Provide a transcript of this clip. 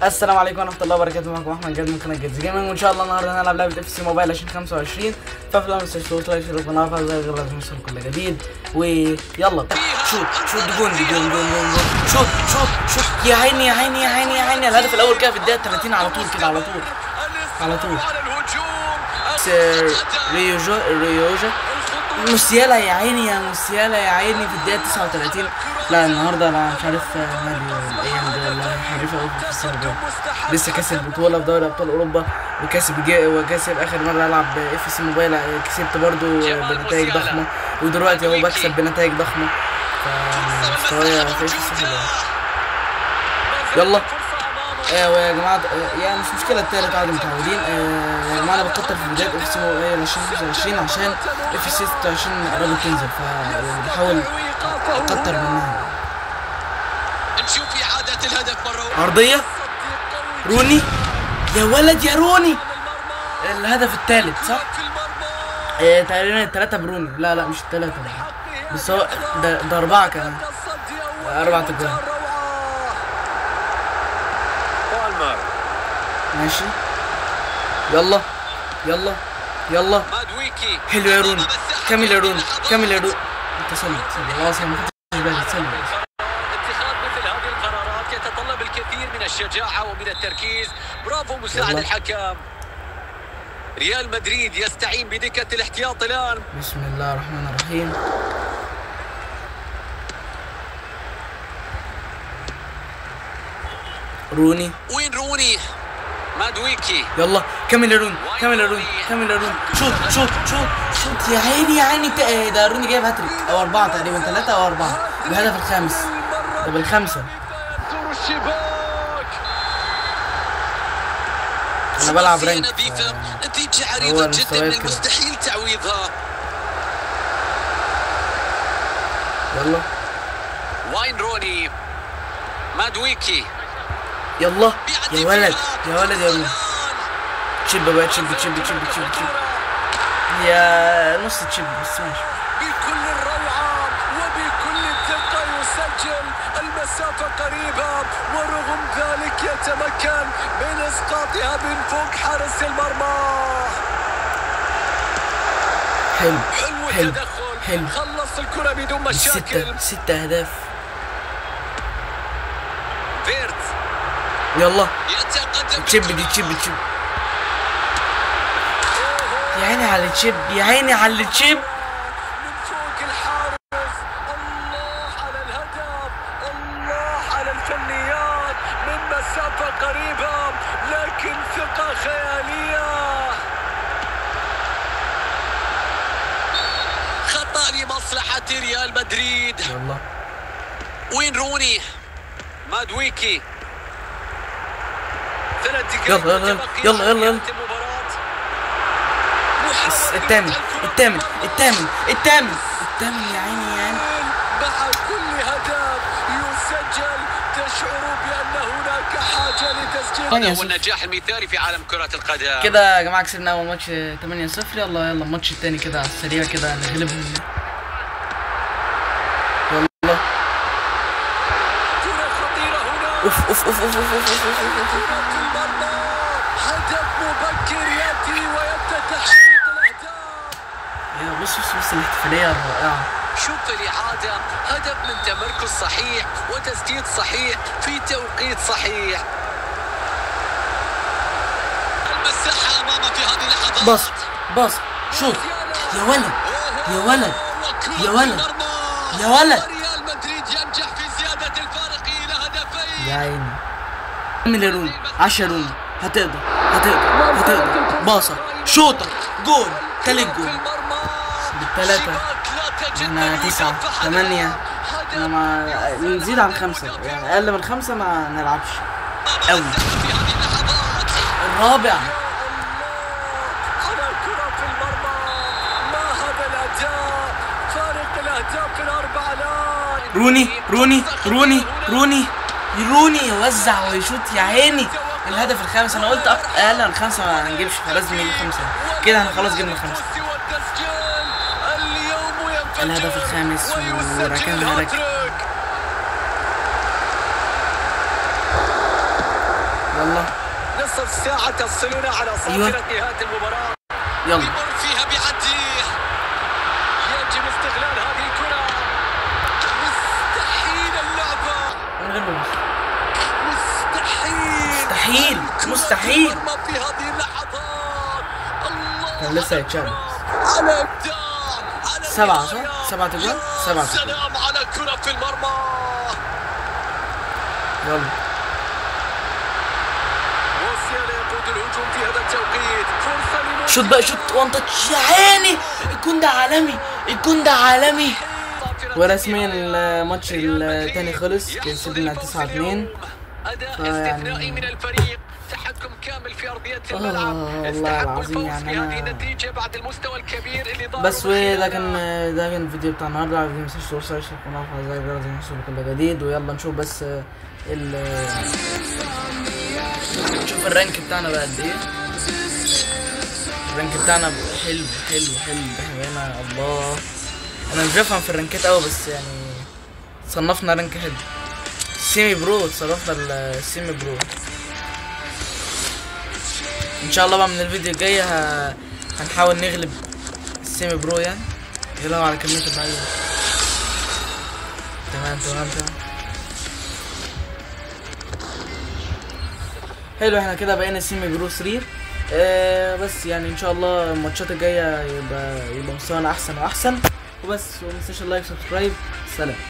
السلام عليكم ورحمه الله وبركاته. معكم احمد جاد من قناه جيمز جيمنج، وان شاء الله النهارده هنلعب لعبه اف سي موبايل 2025. ففي ما تنسوش لايك شير وقناه فعل زر الجرس عشان يوصلكم كل جديد. ويلا شوت جون شوت يا عيني يا عيني يا عيني يا عيني. الهدف الاول كده في الدقيقه 30 على طول كده على طول ريوجا موسيالا يا عيني يا موسيالا يا عيني في الدقيقه 39. لا النهارده انا مش عارف مالي الايام دي والله، حريفه قوي في السيرفر. لسه كاسب بطوله في دوري ابطال اوروبا وكاسب اخر مره العب اف سي موبايل، كسبت برضو بنتائج ضخمه، ودلوقتي اهو بكسب بنتائج ضخمه. فمستوايا في اف سي حلو. يلا يا جماعه يعني مش مشكله التالت عادي متعودين. يا جماعه انا بكتر في فيديوهات اف سي موبايل 2025 عشان اف سي 26 قربت تنزل، فبحاول اكتر منها. نشوف إعادة الهدف مرة عرضيه روني يا ولد يا روني، الهدف الثالث صح؟ تقريبا الثلاثه بروني. لا مش الثلاثه بس هو ده 4 كمان، 4 تجوان. ماشي يلا حلو يا روني، كمل يا روني انت سلم خلاص يا ما كنتش بالي تسلم. اتخاذ مثل هذه القرارات يتطلب الكثير من الشجاعة ومن التركيز. برافو مساعد الحكم. ريال مدريد يستعين بدكة الاحتياط الآن. بسم الله الرحمن الرحيم. روني وين روني؟ مادويكي يلا كمل يا روني شوت يا عيني ده روني جايب هاتريك او 4 تقريبا، 3 أو 4 الهدف الخامس ده بالخمسه. انا بلعب رانك نتيجة عريضة جدا من المستحيل تعويضها. يلا وين روني؟ مادويكي يلا يا ولد يا روني. تشيب بقى تشيب يا نص تشيب بس ماشي. بكل الروعة وبكل الدقة يسجل. المسافة قريبة ورغم ذلك يتمكن من اسقاطها من فوق حارس المرمى. حلو التدخل، خلص الكرة بدون مشاكل. 6 أهداف. فيرت يلا يتقدم تشيب يا عيني على التشيب من فوق الحارس. الله على الهدف، الله على الفنيات من مسافة قريبة، لكن ثقة خيالية. خطأ لمصلحة ريال مدريد. يلا وين روني؟ مادويكي 3 دقائق يلا الثامن يا عيني. مع كل هدف يسجل تشعر بأن هناك حاجة لتسجيل. هذا هو النجاح المثالي في عالم كرة القدم. كده يا جماعة كسبنا أول ماتش 8-0. يلا الماتش الثاني كده على السريع كده نغلبهم. يلا كرة خطيرة هنا. اوف هدف مبكر يأتي ويفتتح شريط الأهداف. يا بص الاحتفالية الرائعة. شوف الإعادة، هدف من تمركز صحيح وتسديد صحيح في توقيت صحيح. المساحة أمامه في هذه اللحظات. باص شوت يا ولد ريال مدريد ينجح في زيادة الفارق إلى هدفين. يا عيني كمل يا روني 10 روني، هتقدر باصة شوطة جول، تالت جول بالثلاثة. احنا 9 8 نزيد عن 5، يعني اقل من 5 ما نلعبش قوي. الرابع على كرة في المرمى. ما هذا الأداء، فارق الأهداف الأربعة الآن. روني يوزع ويشوط يا عيني. الهدف الخامس انا قلت اقل من 5 ما نجيبش، فلازم يجيب 5 كده. احنا خلاص جبنا 5. الهدف الخامس وركنها ركن. يلا نصف ساعة تصلنا على صافرة نهاية المباراة. يلا يمر فيها بعديه، يجب استغلال هذه الكرة. مستحيل اللعبة، من غير مباراة. مستحيل مستحيل في هذه اللحظات. الله، كان لسه يتشابه. على إبداع، على 7 صح؟ النهاية. 7 تجوان؟ 7 تجوان. سلام على كرة في المرمى. يلا موسيالا يقود الهجوم في هذا التوقيت. فرصة لموسيالا. شوت بقى، شوت وان تاتش يا عيني. الجون ده عالمي، الجون ده عالمي. ورسميا الماتش الثاني خلص، كسبنا 9-2. أداء استثنائي من الفريق، تحكم كامل في أرضية الملعب. والله العظيم يعني هذه انا النتيجة بعد المستوى الكبير اللي ظهر. بس وده كان الفيديو بتاع النهارده. ما تنسوش توصلوا القناه وفعلوا زر الجرس عشان يوصلكوا كل جديد. ويلا نشوف بس نشوف الرانك بتاعنا بقى قد ايه. الرانك بتاعنا حلو حلو حلو. احنا بقينا الله، انا مش بفهم في الرانكات قوي بس يعني صنفنا رانك حلو. سيمي برو، صرفنا السيمي برو. ان شاء الله بقى من الفيديو الجاي هنحاول نغلب السيمي برو يعني. يلا على كمية اللعيبة. تمام. حلو، احنا كده بقينا سيمي برو 3. بس يعني ان شاء الله الماتشات الجاية يبقى مستوانا احسن واحسن وبس. ومتنساش اللايك سبسكرايب. سلام.